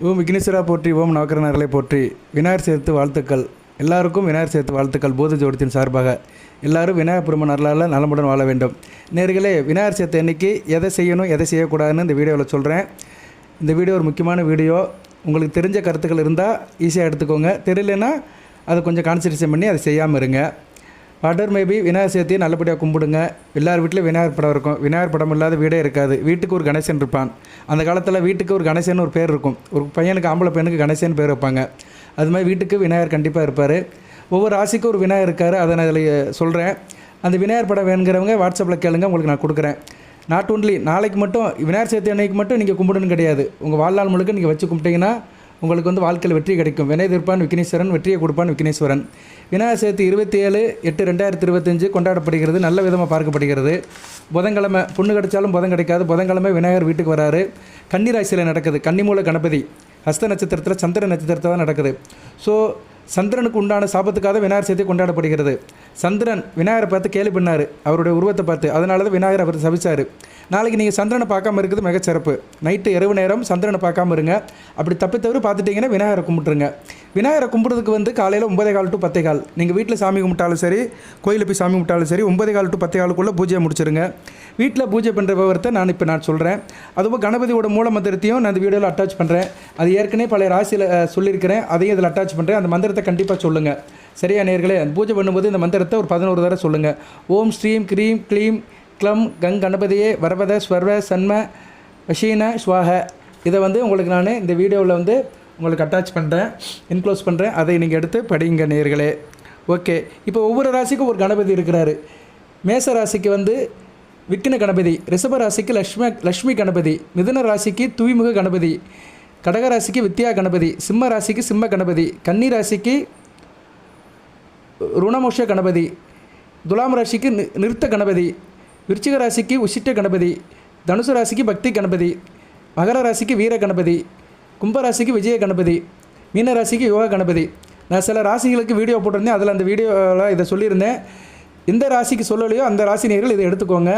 ஓம் விக்னேஸ்வரா போற்றி, ஓம் நவக்கிரகங்களை போற்றி. விநாயகர் சேர்த்து வாழ்த்துக்கள். எல்லாருக்கும் விநாயகர் சேர்த்து வாழ்த்துக்கள். போத ஜோடத்தின் சார்பாக எல்லாரும் விநாயகர் பெருமான் அருளால் நலமுடன் வாழ வேண்டும். நேர்களே, விநாயகர் சேர்த்து அன்றைக்கி எதை செய்யணும் எதை செய்யக்கூடாதுன்னு இந்த வீடியோவில் சொல்கிறேன். இந்த வீடியோ ஒரு முக்கியமான வீடியோ. உங்களுக்கு தெரிஞ்ச கருத்துக்கள் இருந்தால் ஈஸியாக எடுத்துக்கோங்க, தெரியலன்னா அதை கொஞ்சம் கான்சன்ட்ரேஷன் பண்ணி அதை செய்யாமல் இருங்க. வாட்டர் மேபி விநாயகர் சேர்த்தியை நல்லபடியாக கும்பிடுங்க. எல்லார் வீட்டிலும் விநாயகர் படம் இருக்கும். விநாயகர் படம் இல்லாத வீடே இருக்காது. வீட்டுக்கு ஒரு கணேசன் இருப்பான். அந்த காலத்தில் வீட்டுக்கு ஒரு கணேசன் ஒரு பேர் இருக்கும். ஒரு பையனுக்கு ஆம்பளை பையனுக்கு கணேசன் பேர் வைப்பாங்க. அது மாதிரி வீட்டுக்கு விநாயகர் கண்டிப்பாக இருப்பார். ஒவ்வொரு ராசிக்கும் ஒரு விநாயகர் இருக்கார். அதை நான் இதில் சொல்கிறேன். அந்த விநாயகர் படம் வேணுங்கிறவங்க வாட்ஸ்அப்பில் கேளுங்க, உங்களுக்கு நான் கொடுக்குறேன். நாட் ஒன்லி நாளைக்கு மட்டும் விநாயகர் சேர்த்தி அன்னைக்கு மட்டும் நீங்கள் கும்பிடணும் கிடையாது. உங்கள் வாழ்நாள் முழுக்க நீங்கள் வச்சு கும்பிட்டீங்கன்னா உங்களுக்கு வாழ்க்கையில் வெற்றி கிடைக்கும். வினை தீர்ப்பான் விக்னேஸ்வரன், வெற்றியை கொடுப்பான் விக்னேஸ்வரன். விநாயகர் சேர்த்து 27/8/2025 கொண்டாடப்படுகிறது. நல்ல விதமாக பார்க்கப்படுகிறது. புதன்கிழமை பொண்ணு கிடைச்சாலும் புதன் கிடைக்காது. புதன்கிழமை விநாயகர் வீட்டுக்கு வராரு. கன்னி ராசியில் நடக்குது. கன்னிமூல கணபதி ஹஸ்த நட்சத்திரத்தில் சந்திர நட்சத்திரத்தில் தான் நடக்குது. ஸோ சந்திரனுக்கு உண்டான சாபத்துக்காக விநாயகர் சேர்த்து கொண்டாடப்படுகிறது. சந்திரன் விநாயகரை பார்த்து கேலி பண்ணார், அவருடைய உருவத்தை பார்த்து. அதனால தான் விநாயகர் அவர் சபிச்சார். நாளைக்கு நீங்கள் சந்திரனை பார்க்காம இருக்குது மிகச்சிறப்பு. நைட்டு இரவு நேரம் சந்திரனை பார்க்காம இருங்க. அப்படி தவிர பார்த்துட்டிங்கன்னா விநாயகரை கும்பிட்டுருங்க. விநாயகரை கும்பிட்றதுக்கு காலையில் 9:15 to 10:15. நீங்கள் வீட்டில் சாமி கும்பிட்டாலும் சரி, கோயிலில் போய் சாமி கும்பிட்டாலும் சரி, 9:15 to 10:15 பூஜையை முடிச்சிருங்க. வீட்டில் பூஜை பண்ணுற விவரத்தை நான் சொல்கிறேன். அதுவும் கணபதியோட மூல மந்திரத்தையும் நான் இந்த வீடியோவில் அட்டாச் பண்ணுறேன். அது ஏற்கனவே பழைய ராசியில் சொல்லியிருக்கிறேன். அதையும் இதில் அட்டாச் பண்ணுறேன். அந்த மந்திரத்தை கண்டிப்பாக சொல்லுங்கள். சரியா நேர்களே? பூஜை பண்ணும்போது இந்த மந்திரத்தை ஒரு 11 தடவை சொல்லுங்கள். ஓம் ஸ்ரீம் க்ரீம் க்ளீம் க்ளம் கங் கணபதியே வரவத ஸ்வர்வ சன்ம வஷீன ஸ்வாக. இதை உங்களுக்கு நான் இந்த வீடியோவில் உங்களுக்கு அட்டாச் பண்ணுறேன், இன்க்ளோஸ் பண்ணுறேன். அதை நீங்கள் எடுத்து படிங்க நேர்களே. ஓகே, இப்போ ஒவ்வொரு ராசிக்கும் ஒரு கணபதி இருக்கிறாரு. மேச ராசிக்கு விக்ன கணபதி, ரிஷப ராசிக்கு லக்ஷ்மி கணபதி, மிதுன ராசிக்கு தூய்முக கணபதி, கடக ராசிக்கு வித்யா கணபதி, சிம்ம ராசிக்கு சிம்ம கணபதி, கன்னி ராசிக்கு ருணமோஷ கணபதி, துலாம் ராசிக்கு நிறுத்த கணபதி, விருச்சிக ராசிக்கு உசிட்ட கணபதி, தனுசு ராசிக்கு பக்தி கணபதி, மகர ராசிக்கு வீர கணபதி, கும்பராசிக்கு விஜய கணபதி, மீன ராசிக்கு யோகா கணபதி. நான் சில ராசிகளுக்கு வீடியோ போட்டிருந்தேன். அதில் அந்த வீடியோவில் இதை சொல்லியிருந்தேன். எந்த ராசிக்கு சொல்லலையோ அந்த ராசி நேர்கள் இதை எடுத்துக்கோங்க.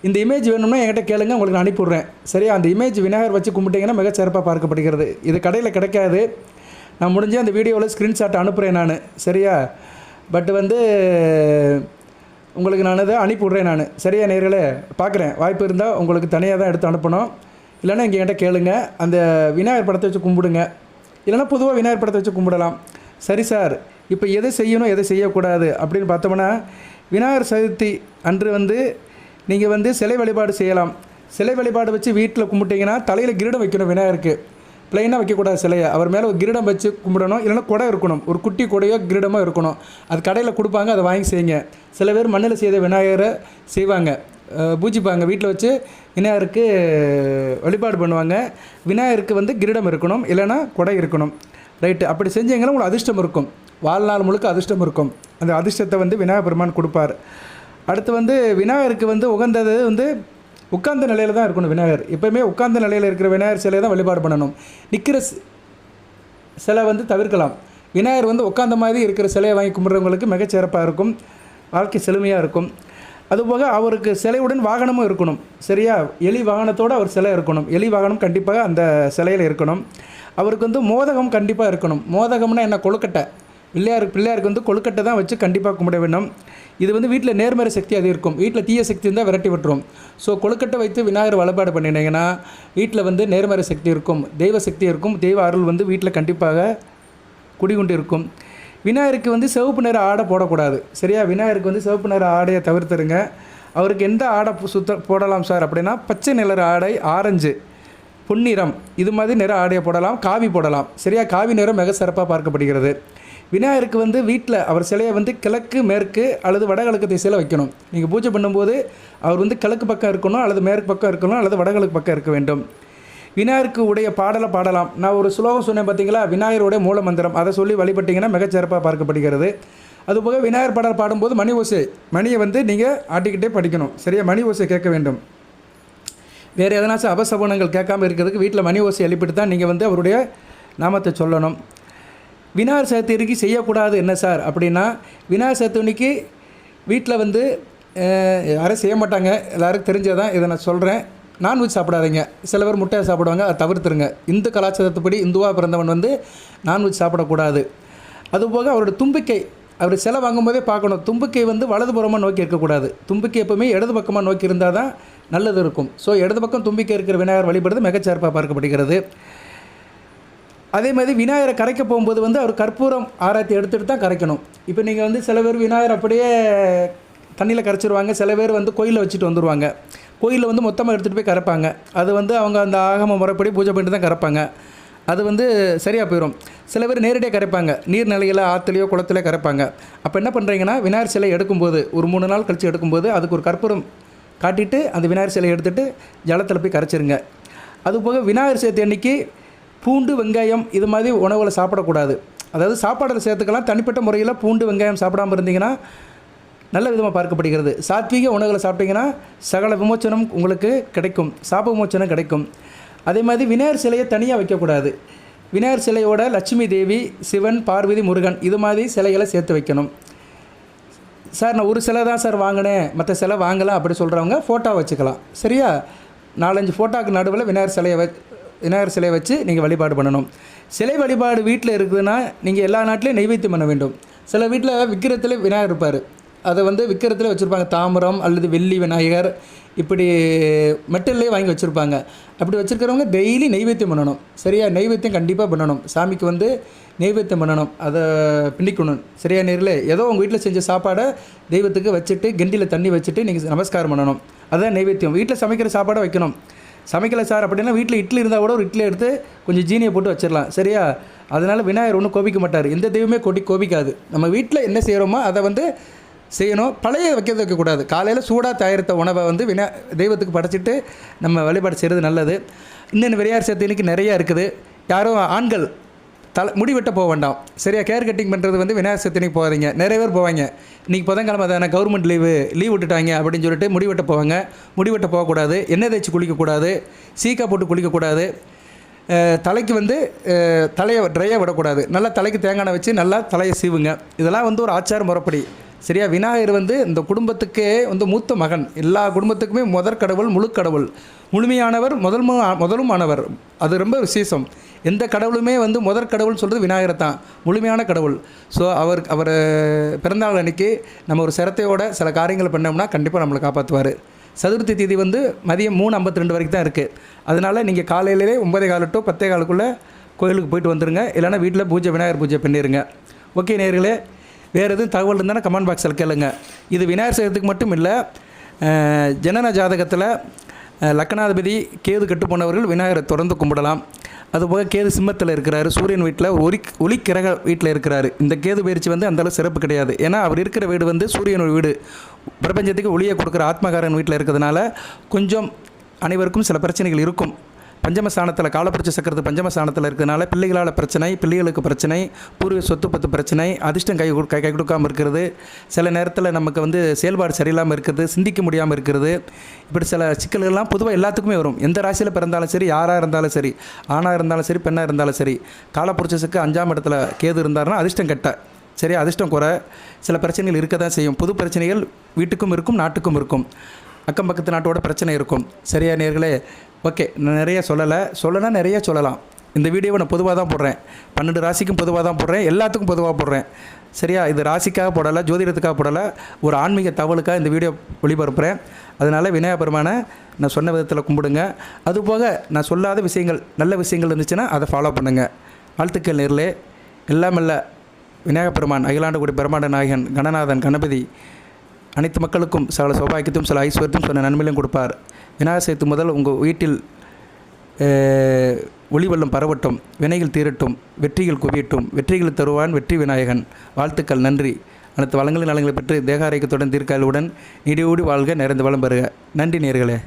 இந்த இமேஜ் வேணும்னா என்கிட்ட கேளுங்க, உங்களுக்கு நான் அனுப்பிவிட்றேன். சரியா? அந்த இமேஜ் விநாயகர் வச்சு கும்பிட்டிங்கன்னா மிகச்சிறப்பாக பார்க்கப்படுகிறது. இது கடையில் கிடைக்காது. நான் முடிஞ்சு அந்த வீடியோவில் ஸ்க்ரீன்ஷாட் அனுப்புகிறேன் நான். சரியா? பட் உங்களுக்கு நான் அதை அனுப்பிவிட்றேன் நான். சரியா நேர்களே? பார்க்குறேன். வாய்ப்பு இருந்தால் உங்களுக்கு தனியாக தான் எடுத்து அனுப்பணும். இல்லைன்னா இங்கே என்கிட்ட கேளுங்க. அந்த விநாயகர் படத்தை வச்சு கும்பிடுங்க. இல்லைனா பொதுவாக விநாயகர் படத்தை வச்சு கும்பிடலாம். சரி சார், இப்போ எதை செய்யணும் எதை செய்யக்கூடாது அப்படின்னு பார்த்தோம்னா, விநாயகர் சதுர்த்தி அன்று நீங்கள் சிலை வழிபாடு செய்யலாம். சிலை வழிபாடு வச்சு வீட்டில் கும்பிட்டிங்கன்னா தலையில் கிரீடம் வைக்கணும். விநாயகருக்கு ப்ளைனாக வைக்கக்கூடாது சிலையை. அவர் மேலே ஒரு கிரீடம் வச்சு கும்பிடணும். இல்லைனா கொடை இருக்கணும். ஒரு குட்டி கொடையோ கிரீடமோ இருக்கணும். அது கடையில் கொடுப்பாங்க, அதை வாங்கி செய்யுங்க. சில பேர் மண்ணில் செய்த விநாயகரை செய்வாங்க, பூஜிப்பாங்க. வீட்டில் வச்சு விநாயகருக்கு வழிபாடு பண்ணுவாங்க. விநாயகருக்கு கிரீடம் இருக்கணும், இல்லைனா கொடை இருக்கணும். ரைட்டு, அப்படி செஞ்சீங்கன்னா உங்களுக்கு அதிர்ஷ்டம் இருக்கும். வாழ்நாள் முழுக்க அதிர்ஷ்டம் இருக்கும். அந்த அதிர்ஷ்டத்தை விநாயகர் பெருமான் கொடுப்பார். அடுத்து விநாயகருக்கு உகந்தது உட்கார்ந்த நிலையில் தான் இருக்கணும். விநாயகர் எப்போயுமே உட்கார்ந்த நிலையில் இருக்கிற விநாயகர் சிலையை தான் வழிபாடு பண்ணணும். நிற்கிற சிலை தவிர்க்கலாம். விநாயகர் உட்கார்ந்த மாதிரி இருக்கிற சிலையை வாங்கி கும்பிட்றவங்களுக்கு மிகச்சிறப்பாக இருக்கும். வாழ்க்கை செழுமையாக இருக்கும். அதுபோக அவருக்கு சிலையுடன் வாகனமும் இருக்கணும். சரியா? எலி வாகனத்தோடு அவர் சிலை இருக்கணும். எலி வாகனம் கண்டிப்பாக அந்த சிலையில் இருக்கணும். அவருக்கு மோதகம் கண்டிப்பாக இருக்கணும். மோதகம்னா என்ன? கொழுக்கட்டை. பிள்ளையாருக்கு கொழுக்கட்டை தான் வச்சு கண்டிப்பாக கும்பிட வேண்டும். இது வீட்டில் நேர்மறை சக்தி அது இருக்கும். வீட்டில் தீய சக்தி இருந்தால் விரட்டி விட்டுரும். ஸோ கொழுக்கட்டை வைத்து விநாயகர் வழிபாடு பண்ணினீங்கன்னா வீட்டில் நேர்மறை சக்தி இருக்கும், தெய்வ சக்தி இருக்கும். தெய்வ அருள் வீட்டில் கண்டிப்பாக குடிகொண்டு இருக்கும். விநாயகருக்கு சிவப்பு நிற ஆடை போடக்கூடாது. சரியா? விநாயகருக்கு சிவப்பு நிற ஆடையை தவிர்த்துருங்க. அவருக்கு எந்த ஆடை போடலாம் சார் அப்படின்னா, பச்சை நிற ஆடை, ஆரஞ்சு, பொன்னிறம், இது மாதிரி நிற ஆடையை போடலாம். காவி போடலாம். சரியா? காவி நிறம் மிக சிறப்பாக பார்க்கப்படுகிறது. விநாயகருக்கு வீட்டில் அவர் சிலையை கிழக்கு மேற்கு அல்லது வடகிழக்கு திசையில் வைக்கணும். நீங்கள் பூஜை பண்ணும்போது அவர் கிழக்கு பக்கம் இருக்கணும், அல்லது மேற்கு பக்கம் இருக்கணும், அல்லது வடகிழக்கு பக்கம் இருக்க வேண்டும். விநாயகருக்கு உடைய பாடலை பாடலாம். நான் ஒரு ஸ்லோகம் சொன்னேன் பார்த்தீங்களா? விநாயகருடைய மூல மந்திரம். அதை சொல்லி வழிபட்டிங்கன்னா மிகச்சிறப்பாக பார்க்கப்படுகிறது. அதுபோக விநாயகர் பாடல் பாடும்போது மணி ஓசை, மணியை நீங்கள் ஆட்டிக்கிட்டே படிக்கணும். சரியா? மணி ஓசை கேட்க வேண்டும். வேறு எதனாச்சும் அபசகுனங்கள் கேட்காமல் இருக்கிறதுக்கு வீட்டில் மணி ஓசை எழுப்பிட்டு தான் நீங்கள் அவருடைய நாமத்தை சொல்லணும். விநாயகர் சதுர்த்திக்கு செய்யக்கூடாது என்ன சார் அப்படின்னா, விநாயகர் சதுர்த்திக்கு வீட்டில் யாரும் செய்ய மாட்டாங்க. எல்லோருக்கும் தெரிஞ்சதான் இதை நான் சொல்கிறேன். நான்வெஜ் சாப்பிடாதீங்க. சில பேர் முட்டையை சாப்பிடுவாங்க, அதை தவிர்த்துருங்க. இந்து கலாச்சாரத்துப்படி இந்துவாக பிறந்தவன் வந்து நான்வெஜ் சாப்பிடக்கூடாது. அதுபோக அவரோட தும்பிக்கை, அவர் சிலை வாங்கும்போதே பார்க்கணும், தும்பிக்கை வந்து வலதுபுறமாக நோக்கி இருக்கக்கூடாது. தும்பிக்கை எப்போவுமே இடது பக்கமாக நோக்கி இருந்தால் தான் நல்லது இருக்கும். ஸோ இடது பக்கம் தும்பிக்கை இருக்கிற விநாயகர் வழிபடுறது மிகச்சிறப்பாக பார்க்கப்படுகிறது. அதே மாதிரி விநாயகரை கரைக்க போகும்போது வந்து அவர் கற்பூரம் ஆராய்ச்சி எடுத்துகிட்டு தான் கரைக்கணும். இப்போ நீங்கள் வந்து சில பேர் விநாயகர் அப்படியே தண்ணியில் கரைச்சிருவாங்க, சில பேர் வந்து கோயிலில் வச்சுட்டு வந்துடுவாங்க. கோயிலில் வந்து மொத்தமாக எடுத்துகிட்டு போய் கரைப்பாங்க. அது வந்து அவங்க அந்த ஆகம முறைப்படி பூஜை பண்ணிட்டு தான் கரைப்பாங்க. அது வந்து சரியாக போயிடும். சில பேர் நேரடியாக கரைப்பாங்க, நீர்நிலையில் ஆற்றுலையோ குளத்துலையோ கரைப்பாங்க. அப்போ என்ன பண்ணுறீங்கன்னா, விநாயகர் சிலை எடுக்கும்போது ஒரு 3 நாள் கழித்து எடுக்கும்போது அதுக்கு ஒரு கற்பூரம் காட்டிட்டு அந்த விநாயகர் சிலையை எடுத்துகிட்டு ஜலத்தில் போய் கரைச்சிருங்க. அதுபோக விநாயகர் சதுர்த்தி அன்றைக்கி பூண்டு வெங்காயம் இது மாதிரி உணவுகளை சாப்பிடக்கூடாது. அதாவது சாப்பாடில் சேர்த்துக்கலாம், தனிப்பட்ட முறையில் பூண்டு வெங்காயம் சாப்பிடாமல் இருந்தீங்கன்னா நல்ல விதமாக பார்க்கப்படுகிறது. சாத்வீக உணவுகளை சாப்பிட்டீங்கன்னா சகல விமோச்சனம் உங்களுக்கு கிடைக்கும், சாப விமோச்சனம் கிடைக்கும். அதே மாதிரி விநாயகர் சிலையை தனியாக வைக்கக்கூடாது. விநாயகர் சிலையோட லட்சுமி தேவி, சிவன், பார்வதி, முருகன் இது மாதிரி சிலைகளை சேர்த்து வைக்கணும். சார் நான் ஒரு சிலை தான் சார் வாங்கினேன், மற்ற சிலை வாங்கலாம் அப்படி சொல்கிறவங்க ஃபோட்டோ வச்சுக்கலாம். சரியா? 4-5 ஃபோட்டோவுக்கு நடுவில் விநாயகர் சிலையை வச்சு நீங்கள் வழிபாடு பண்ணணும். சிலை வழிபாடு வீட்டில் இருக்குதுன்னா நீங்கள் எல்லா நாட்டிலையும் நைவேத்தியம் பண்ண வேண்டும். சில வீட்டில் விக்கிரத்தில் விநாயகர் இருப்பார், அதை வந்து விக்கிரத்தில் வச்சுருப்பாங்க. தாமிரம் அல்லது வெள்ளி விநாயகர் இப்படி மெட்டல்லே வாங்கி வச்சுருப்பாங்க. அப்படி வச்சுருக்கிறவங்க டெய்லி நைவேத்தியம் பண்ணணும். சரியா? நைவேத்தியம் கண்டிப்பாக பண்ணணும். சாமிக்கு வந்து நைவேத்தியம் பண்ணணும், அதை பிண்டிக்கணும். சரியா நேரில் ஏதோ உங்கள் வீட்டில் செஞ்ச சாப்பாடை தெய்வத்துக்கு வச்சுட்டு கெண்டியில் தண்ணி வச்சுட்டு நீங்கள் நமஸ்காரம் பண்ணணும். அதுதான் நைவேத்தியம். வீட்டில் சமைக்கிற சாப்பாடை வைக்கணும். சமைக்கலை சார் அப்படின்னா வீட்டில் இட்லி இருந்தால் கூட ஒரு இட்லி எடுத்து கொஞ்சம் ஜீனியை போட்டு வச்சிடலாம். சரியா? அதனால் விநாயகர் ஒன்றும் கோபிக்க மாட்டார், எந்த தெய்வமே கோபிக்காது. நம்ம வீட்டில் என்ன செய்கிறோமோ அதை வந்து செய்யணும். பழைய வைக்கக்கூடாது. காலையில் சூடாக தயாரித்த உணவை வந்து தெய்வத்துக்கு படைச்சிட்டு நம்ம வழிபாடு செய்கிறது நல்லது. இன்னும் விநாயகர் சதுர்த்தி இன்றைக்கி நிறையா இருக்குது. யாரும் ஆண்கள் முடி வெட்ட போக வேண்டாம். சரியா? கேர் கட்டிங் பண்ணுறது வந்து விநாயகர் சதுர்த்தி போகாதீங்க. நிறைய பேர் போவாங்க. இன்றைக்கி புதன்கிழமை தானே, கவர்மெண்ட் லீவ் விட்டுட்டாங்க அப்படின்னு சொல்லிட்டு முடி வெட்ட போவாங்க. முடி வெட்ட போகக்கூடாது. எண்ணெய் தேய்ச்சி குளிக்கக்கூடாது. சீக்கா போட்டு குளிக்கக்கூடாது. தலைக்கு வந்து தலையை ட்ரையாக விடக்கூடாது. நல்லா தலைக்கு தேங்காய் எண்ணெய் வச்சு நல்லா தலையை சீவுங்க. இதெல்லாம் வந்து ஒரு ஆச்சார முறைப்படி. சரியா? விநாயகர் வந்து இந்த குடும்பத்துக்கே வந்து மூத்த மகன். எல்லா குடும்பத்துக்குமே முதற் கடவுள், முழு கடவுள், முழுமையானவர், முதலும் ஆனவர். அது ரொம்ப விசேஷம். எந்த கடவுளுமே வந்து முதற் கடவுள் சொல்கிறது விநாயகரை தான், முழுமையான கடவுள். ஸோ அவர் பிறந்தநாள் அன்றைக்கி நம்ம ஒரு சிரத்தையோட சில காரியங்கள் பண்ணோம்னா கண்டிப்பாக நம்மளை காப்பாற்றுவார். சதுர்த்தி தேதி வந்து மதியம் 3:52 வரைக்கும் தான் இருக்குது. அதனால் நீங்கள் காலையிலே 9:15 to 10:15 கோயிலுக்கு போயிட்டு வந்துடுங்க. இல்லைனா வீட்டில் விநாயகர் பூஜை பண்ணிடுங்க. ஓகே நேயர்களே, வேறு எதுவும் தகவல் இருந்தால் கமெண்ட் பாக்ஸில் கேளுங்க. இது விநாயகர் சதுர்த்திக்கு மட்டும் இல்லை, ஜனன ஜாதகத்தில் லக்னாதிபதி கேது கெட்டு போனவர்கள் விநாயகரை தொடர்ந்து கும்பிடலாம். அதுபோக கேது சிம்மத்தில் இருக்கிறாரு, சூரியன் வீட்டில் ஒளி கிரக வீட்டில் இருக்கிறாரு. இந்த கேது பயிற்சி வந்து அந்தளவு சிறப்பு கிடையாது. ஏன்னா அவர் இருக்கிற வீடு வந்து சூரியனோட வீடு, பிரபஞ்சத்துக்கு ஒளியை கொடுக்குற ஆத்மகாரன் வீட்டில் இருக்கிறதுனால கொஞ்சம் அனைவருக்கும் சில பிரச்சனைகள் இருக்கும். பஞ்சமஸ்தானத்தில் காலப்புரட்சி சக்கரத்து பஞ்சமஸ்தானத்தில் இருக்கிறதுனால பிள்ளைகளால் பிரச்சனை, பிள்ளைகளுக்கு பிரச்சனை, பூர்வீக சொத்து பத்து பிரச்சனை, அதிர்ஷ்டம் கை கொடுக்காமல் இருக்கிறது, சில நேரத்தில் நமக்கு வந்து செயல்பாடு சரியில்லாமல் இருக்கிறது, சிந்திக்க முடியாமல் இருக்கிறது, இப்படி சில சிக்கல்கள்லாம் பொதுவாக எல்லாத்துக்குமே வரும். எந்த ராசியில் பிறந்தாலும் சரி, யாராக இருந்தாலும் சரி, ஆணாக இருந்தாலும் சரி, பெண்ணாக இருந்தாலும் சரி, காலப்புரட்சிக்கு 5ஆம் இடத்துல கேது இருந்தாருன்னா அதிர்ஷ்டம் கெட்ட, சரி அதிர்ஷ்டம் குறை, சில பிரச்சனைகள் இருக்க தான் செய்யும். புது பிரச்சனைகள் வீட்டுக்கும் இருக்கும், நாட்டுக்கும் இருக்கும், அக்கம் பக்கத்து நாட்டோட பிரச்சனை இருக்கும். சரியா நேர்களே? ஓகே, நான் நிறைய சொல்லலாம், நிறைய சொல்லலாம். இந்த வீடியோவை நான் பொதுவாக தான் போடுறேன், 12 ராசிக்கும் பொதுவாக தான் போடுறேன், எல்லாத்துக்கும் பொதுவாக போடுறேன். சரியா? இது ராசிக்காக போடலை, ஜோதிடத்துக்காக போடலை, ஒரு ஆன்மீக தகவலுக்காக இந்த வீடியோ ஒளிபரப்புகிறேன். அதனால் விநாயகர் பெருமானை நான் சொன்ன விதத்தில் கும்பிடுங்க. அதுபோக நான் சொல்லாத விஷயங்கள், நல்ல விஷயங்கள் இருந்துச்சுன்னா அதை ஃபாலோ பண்ணுங்கள். வாழ்த்துக்கள் நேர்களே. எல்லாமல்ல விநாயகர் பெருமான், அகிலாண்டகுடி பிரம்மாண்ட நாயகன், கணநாதன், கணபதி அனைத்து மக்களுக்கும் சில சௌபாக்கியத்தையும் சில ஐஸ்வர்யத்தையும் சில நன்மையிலும் கொடுப்பார். விநாயகர் சதுர்த்தி முதல் உங்கள் வீட்டில் ஒளிவெள்ளம் பரவட்டும், வினைகள் தீரட்டும், வெற்றிகள் குவியட்டும், வெற்றிகள் தருவான் வெற்றி விநாயகன். வாழ்த்துக்கள், நன்றி. அனைத்து வளங்களின் நலங்களை பெற்று தேக ஆரோக்கியத்துடன் தீர்க்காயலுடன் நீடியோடி வாழ்க, நிறைந்த வளம் பெறுக. நன்றி நேயர்களே.